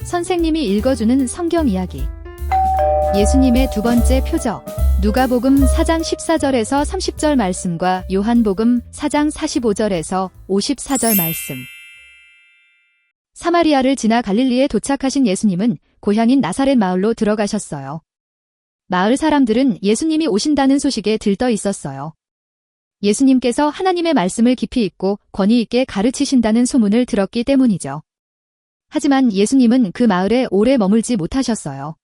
선생님이 읽어주는 성경 이야기. 예수님의 두 번째 표적. 누가복음 4장 14절에서 30절 말씀과 요한복음 4장 45절에서 54절 말씀. 사마리아를 지나 갈릴리에 도착하신 예수님은 고향인 나사렛 마을로 들어가셨어요. 마을 사람들은 예수님이 오신다는 소식에 들떠 있었어요. 예수님께서 하나님의 말씀을 깊이 읽고 권위 있게 가르치신다는 소문을 들었기 때문이죠. 하지만 예수님은 그 마을에 오래 머물지 못하셨어요.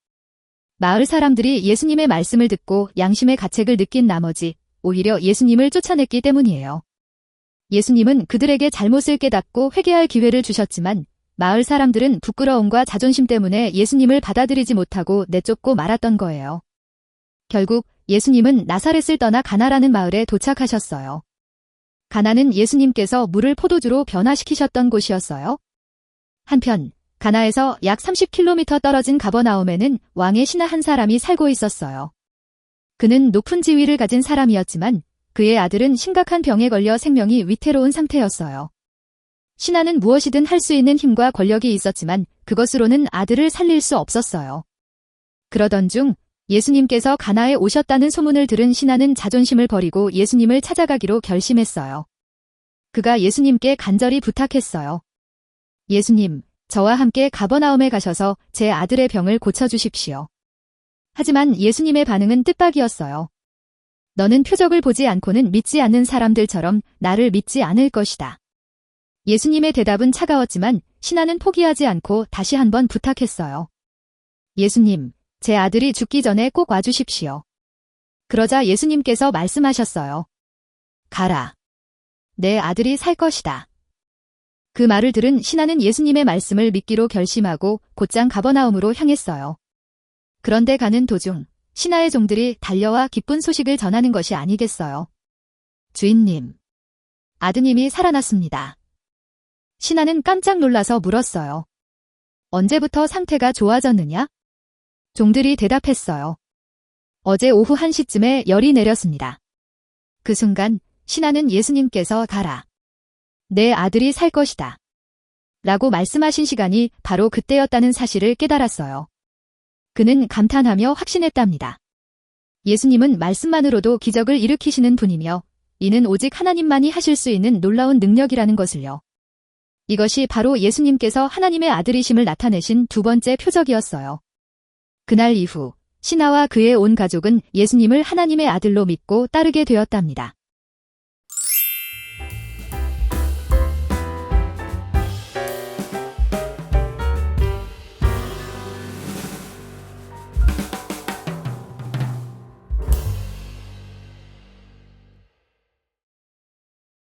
마을 사람들이 예수님의 말씀을 듣고 양심의 가책을 느낀 나머지 오히려 예수님을 쫓아냈기 때문이에요. 예수님은 그들에게 잘못을 깨닫고 회개할 기회를 주셨지만 마을 사람들은 부끄러움과 자존심 때문에 예수님을 받아들이지 못하고 내쫓고 말았던 거예요. 결국 예수님은 나사렛을 떠나 가나라는 마을에 도착하셨어요. 가나는 예수님께서 물을 포도주로 변화시키셨던 곳이었어요. 한편 가나에서 약 30km 떨어진 가버나움에는 왕의 신하 한 사람이 살고 있었어요. 그는 높은 지위를 가진 사람이었지만 그의 아들은 심각한 병에 걸려 생명이 위태로운 상태였어요. 신하는 무엇이든 할 수 있는 힘과 권력이 있었지만 그것으로는 아들을 살릴 수 없었어요. 그러던 중 예수님께서 가나에 오셨다는 소문을 들은 신하는 자존심을 버리고 예수님을 찾아가기로 결심했어요. 그가 예수님께 간절히 부탁했어요. 예수님, 저와 함께 가버나움에 가셔서 제 아들의 병을 고쳐주십시오. 하지만 예수님의 반응은 뜻밖이었어요. 너는 표적을 보지 않고는 믿지 않는 사람들처럼 나를 믿지 않을 것이다. 예수님의 대답은 차가웠지만 신하는 포기하지 않고 다시 한번 부탁했어요. 예수님, 제 아들이 죽기 전에 꼭 와주십시오. 그러자 예수님께서 말씀하셨어요. 가라. 내 아들이 살 것이다. 그 말을 들은 신하는 예수님의 말씀을 믿기로 결심하고 곧장 가버나움으로 향했어요. 그런데 가는 도중 신하의 종들이 달려와 기쁜 소식을 전하는 것이 아니겠어요. 주인님, 아드님이 살아났습니다. 신하는 깜짝 놀라서 물었어요. 언제부터 상태가 좋아졌느냐? 종들이 대답했어요. 어제 오후 1시쯤에 열이 내렸습니다. 그 순간 신하는 예수님께서 가라. 내 아들이 살 것이다. 라고 말씀하신 시간이 바로 그때였다는 사실을 깨달았어요. 그는 감탄하며 확신했답니다. 예수님은 말씀만으로도 기적을 일으키시는 분이며 이는 오직 하나님만이 하실 수 있는 놀라운 능력이라는 것을요. 이것이 바로 예수님께서 하나님의 아들이심을 나타내신 두 번째 표적이었어요. 그날 이후 신하와 그의 온 가족은 예수님을 하나님의 아들로 믿고 따르게 되었답니다.